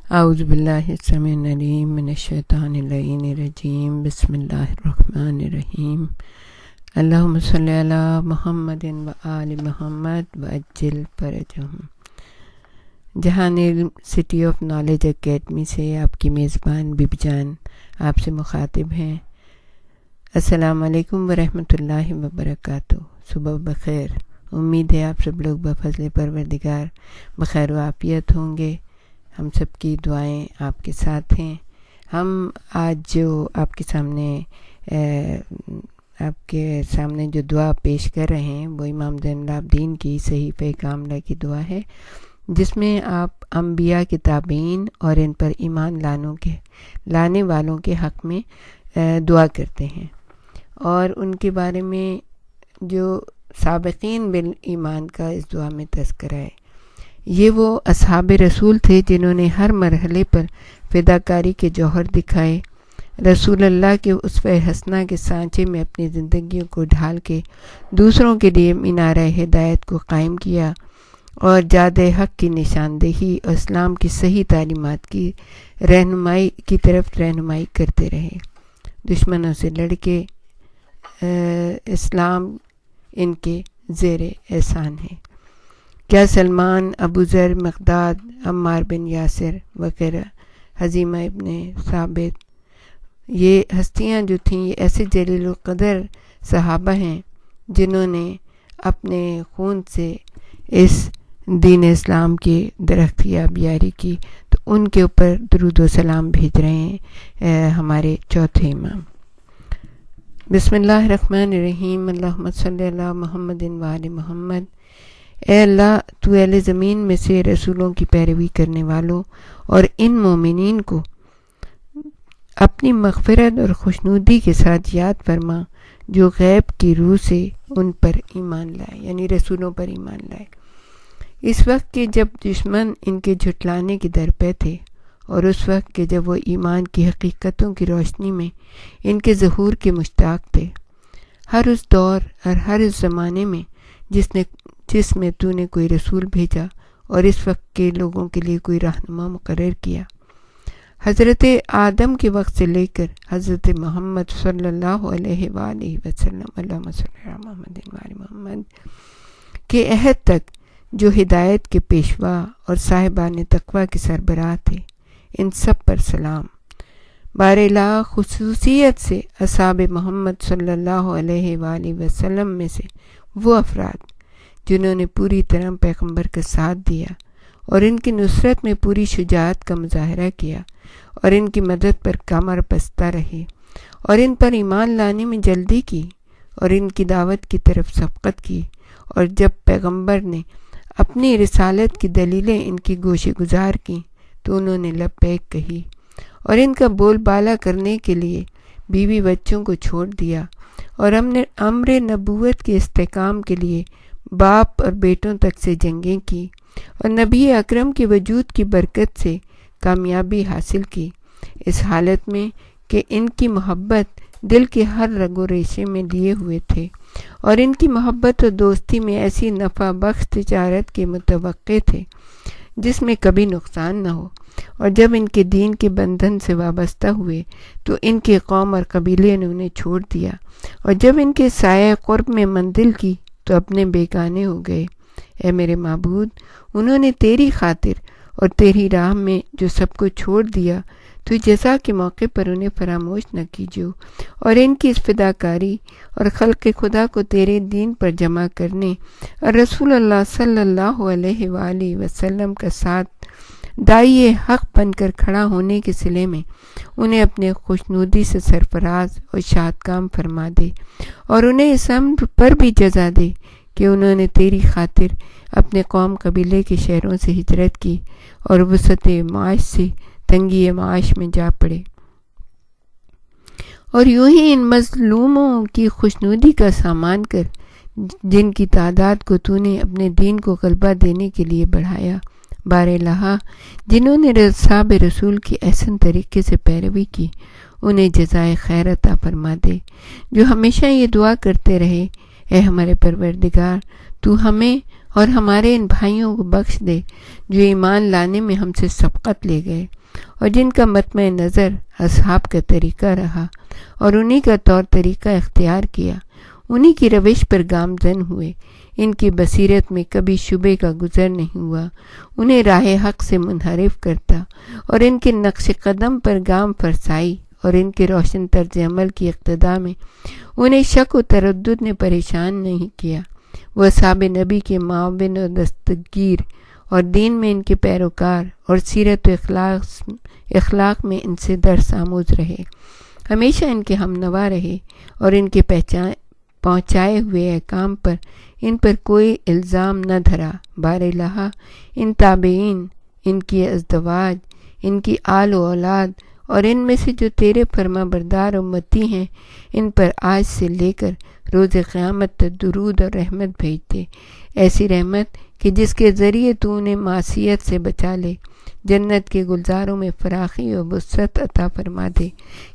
اعوذ باللہ السمیع العلیم من الشیطان اللعین الرجیم بسم اللہ الرحمن الرحیم اللہم صلی علی محمد و آل محمد وعجل فرجہم۔ جہان علم سٹی آف نالج اکیڈمی سے آپ کی میزبان بی بی جان آپ سے مخاطب ہیں۔ السلام علیکم ورحمۃ اللہ وبرکاتہ۔ صبح بخیر۔ امید ہے آپ سب لوگ بفضل پروردگار بخیر و عافیت ہوں گے۔ ہم سب کی دعائیں آپ کے ساتھ ہیں۔ ہم آج جو آپ کے سامنے جو دعا پیش کر رہے ہیں وہ امام زین العابدین کی صحیفہ کاملہ کی دعا ہے، جس میں آپ انبیاء کے تابعین اور ان پر ایمان لانے والوں کے حق میں دعا کرتے ہیں، اور ان کے بارے میں جو سابقین بالایمان کا اس دعا میں تذکرہ ہے۔ یہ وہ اصحاب رسول تھے جنہوں نے ہر مرحلے پر فداکاری کے جوہر دکھائے، رسول اللہ کے اسوہ حسنہ کے سانچے میں اپنی زندگیوں کو ڈھال کے دوسروں کے لیے مینارہ ہدایت کو قائم کیا، اور جادِ حق کی نشاندہی اور اسلام کی صحیح تعلیمات کی رہنمائی کی طرف رہنمائی کرتے رہے۔ دشمنوں سے لڑ کے اسلام ان کے زیر احسان ہے۔ کیا سلمان، ابو ذر، مقداد، عمار بن یاسر وغیرہ، حزیمہ ابن ثابت، یہ ہستیاں جو تھیں یہ ایسے جلیل القدر صحابہ ہیں جنہوں نے اپنے خون سے اس دین اسلام کے درخت کی آبیاری کی، تو ان کے اوپر درود و سلام بھیج رہے ہیں ہمارے چوتھے امام۔ بسم اللہ الرحمن الرحیم۔ اللہم صلی علی محمد و آل محمد۔ اے اللہ، تو اہل زمین میں سے رسولوں کی پیروی کرنے والوں اور ان مومنین کو اپنی مغفرت اور خوشنودی کے ساتھ یاد فرما جو غیب کی روح سے ان پر ایمان لائے، یعنی رسولوں پر ایمان لائے، اس وقت کہ جب دشمن ان کے جھٹلانے کے درپے تھے، اور اس وقت کہ جب وہ ایمان کی حقیقتوں کی روشنی میں ان کے ظہور کے مشتاق تھے۔ ہر اس دور اور ہر اس زمانے میں جس میں تو نے کوئی رسول بھیجا اور اس وقت کے لوگوں کے لیے کوئی رہنما مقرر کیا، حضرت آدم کے وقت سے لے کر حضرت محمد صلی اللہ علیہ وآلہ وسلم، اللہم صلی علی محمد وآل محمد کے عہد تک، جو ہدایت کے پیشوا اور صاحبان تقوی کے سربراہ تھے، ان سب پر سلام۔ بارالہ خصوصیت سے اصحاب محمد صلی اللہ علیہ وآلہ وسلم میں سے وہ افراد جنہوں نے پوری طرح پیغمبر کا ساتھ دیا اور ان کی نصرت میں پوری شجاعت کا مظاہرہ کیا، اور ان کی مدد پر کمر بستہ رہے، اور ان پر ایمان لانے میں جلدی کی، اور ان کی دعوت کی طرف سبقت کی، اور جب پیغمبر نے اپنی رسالت کی دلیلیں ان کی گوشے گزار کیں تو انہوں نے لبیک کہی، اور ان کا بول بالا کرنے کے لیے بیوی بچوں کو چھوڑ دیا، اور ہم نے امر نبوت کے استحکام کے لیے باپ اور بیٹوں تک سے جنگیں کی، اور نبی اکرم کے وجود کی برکت سے کامیابی حاصل کی، اس حالت میں کہ ان کی محبت دل کے ہر رگ و ریشے میں لیے ہوئے تھے، اور ان کی محبت اور دوستی میں ایسی نفع بخش تجارت کے متوقع تھے جس میں کبھی نقصان نہ ہو، اور جب ان کے دین کے بندھن سے وابستہ ہوئے تو ان کے قوم اور قبیلے نے انہیں چھوڑ دیا، اور جب ان کے سایہ قرب میں منزل کی تو اپنے بیگانے ہو گئے۔ اے میرے معبود، انہوں نے تیری خاطر اور تیری راہ میں جو سب کو چھوڑ دیا، تو جزا کے موقع پر انہیں فراموش نہ کیجو، اور ان کی اس فداکاری اور خلق خدا کو تیرے دین پر جمع کرنے اور رسول اللہ صلی اللہ علیہ وآلہ وسلم کا ساتھ داعی حق بن کر کھڑا ہونے کے صلے میں انہیں اپنے خوشنودی سے سرفراز اور شادکام فرما دے، اور انہیں اس امر پر بھی جزا دے کہ انہوں نے تیری خاطر اپنے قوم قبیلے کے شہروں سے ہجرت کی اور وسعت معاش سے تنگی معاش میں جا پڑے، اور یوں ہی ان مظلوموں کی خوشنودی کا سامان کر جن کی تعداد کو تو نے اپنے دین کو غلبہ دینے کے لیے بڑھایا۔ بارالہ جنہوں نے اصحاب رسول کی احسن طریقے سے پیروی کی، انہیں جزائے خیر عطا فرما دے، جو ہمیشہ یہ دعا کرتے رہے، اے ہمارے پروردگار، تو ہمیں اور ہمارے ان بھائیوں کو بخش دے جو ایمان لانے میں ہم سے سبقت لے گئے اور جن کا مطمع نظر اصحاب کا طریقہ رہا اور انہی کا طور طریقہ اختیار کیا، انہی کی روش پر گامزن ہوئے، ان کی بصیرت میں کبھی شبے کا گزر نہیں ہوا، انہیں راہ حق سے منحرف کرتا اور ان کے نقش قدم پر گام فرسائی اور ان کے روشن طرز عمل کی اقتداء میں انہیں شک و تردد نے پریشان نہیں کیا۔ وہ اصحاب نبی کے معاون و دستگیر اور دین میں ان کے پیروکار اور سیرت و اخلاق میں ان سے درس آموز رہے، ہمیشہ ان کے ہم نوا رہے اور ان کے پہنچائے ہوئے احکام پر ان پر کوئی الزام نہ دھرا۔ بار الہ ان تابعین، ان کی ازدواج، ان کی آل و اولاد اور ان میں سے جو تیرے فرما بردار امتی ہیں، ان پر آج سے لے کر روز قیامت تک درود اور رحمت بھیج دے، ایسی رحمت کہ جس کے ذریعے تو انہیں معصیت سے بچا لے، جنت کے گلزاروں میں فراخی و وسعت عطا فرما دے،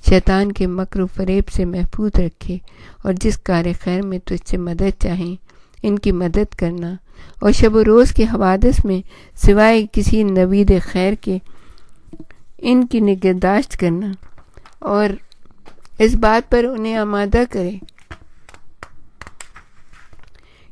شیطان کے مکر و فریب سے محفوظ رکھے، اور جس کار خیر میں تجھ سے مدد چاہیں ان کی مدد کرنا، اور شب و روز کے حوادث میں سوائے کسی نوید خیر کے ان کی نگہداشت کرنا، اور اس بات پر انہیں آمادہ کرے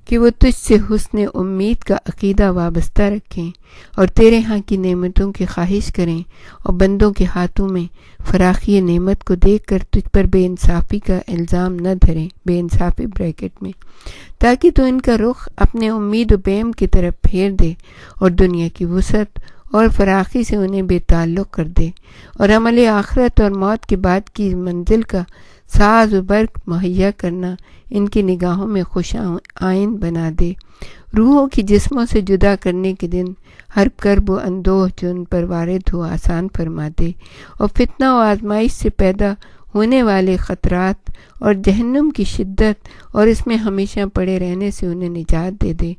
کہ وہ تجھ سے حسن امید کا عقیدہ وابستہ رکھیں اور تیرے ہاں کی نعمتوں کی خواہش کریں، اور بندوں کے ہاتھوں میں فراخی نعمت کو دیکھ کر تجھ پر بے انصافی کا الزام نہ دھریں، بے انصافی بریکٹ میں، تاکہ تو ان کا رخ اپنے امید و بیم کی طرف پھیر دے اور دنیا کی وسعت اور فراخی سے انہیں بے تعلق کر دے، اور عمل آخرت اور موت کے بعد کی منزل کا ساز و برق مہیا کرنا ان کی نگاہوں میں خوش آئند بنا دے۔ روحوں کی جسموں سے جدا کرنے کے دن ہر کرب و اندوہ جو ان پر وارد ہو آسان فرما دے، اور فتنہ و آزمائش سے پیدا ہونے والے خطرات اور جہنم کی شدت اور اس میں ہمیشہ پڑے رہنے سے انہیں نجات دے دے،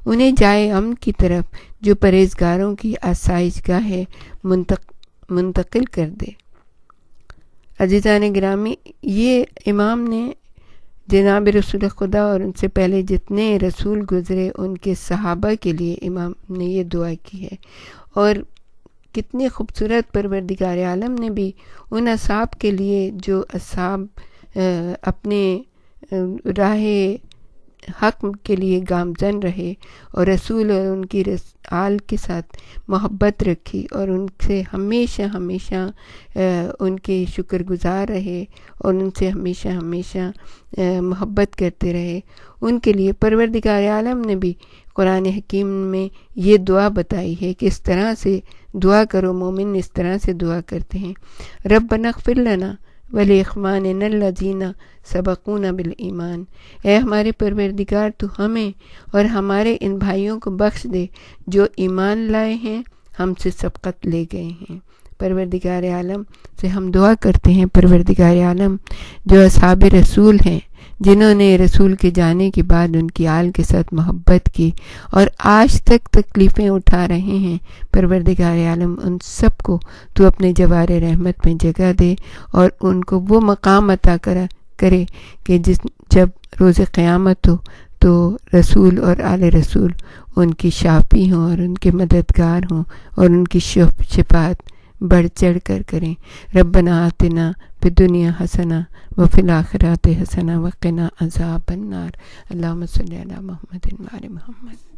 انہیں جائے امن کی طرف جو پرہیزگاروں کی آسائش گاہ ہے منتقل کر دے۔ عزیزان گرامی، یہ امام نے جناب رسول خدا اور ان سے پہلے جتنے رسول گزرے ان کے صحابہ کے لیے امام نے یہ دعا کی ہے، اور کتنی خوبصورت پروردگار عالم نے بھی ان اصحاب کے لیے جو اصحاب اپنے راہ حق کے لیے گامزن رہے اور رسول اور ان کی آل کے ساتھ محبت رکھی اور ان سے ہمیشہ ان کے شکر گزار رہے اور ان سے ہمیشہ محبت کرتے رہے، ان کے لیے پروردگار عالم نے بھی قرآن حکیم میں یہ دعا بتائی ہے کہ اس طرح سے دعا کرو، مومن اس طرح سے دعا کرتے ہیں، ربنا اغفر لنا ولاخواننا الذین سبقونا بالایمان، اے ہمارے پروردگار تو ہمیں اور ہمارے ان بھائیوں کو بخش دے جو ایمان لائے ہیں، ہم سے سبقت لے گئے ہیں۔ پروردگار عالم سے ہم دعا کرتے ہیں، پروردگار عالم جو اصحاب رسول ہیں، جنہوں نے رسول کے جانے کے بعد ان کی آل کے ساتھ محبت کی اور آج تک تکلیفیں اٹھا رہے ہیں، پروردگار عالم ان سب کو تو اپنے جوار رحمت میں جگہ دے اور ان کو وہ مقام عطا کرے کہ جب روز قیامت ہو تو رسول اور آل رسول ان کی شافی ہوں اور ان کے مددگار ہوں اور ان کی شفاعت بڑھ چڑھ کر کریں۔ ربنا آتنا فی الدنیا حسنہ وفی الآخرۃ حسنہ وقنا عذاب النار۔ اللہم صلی علی محمد وعلی محمد۔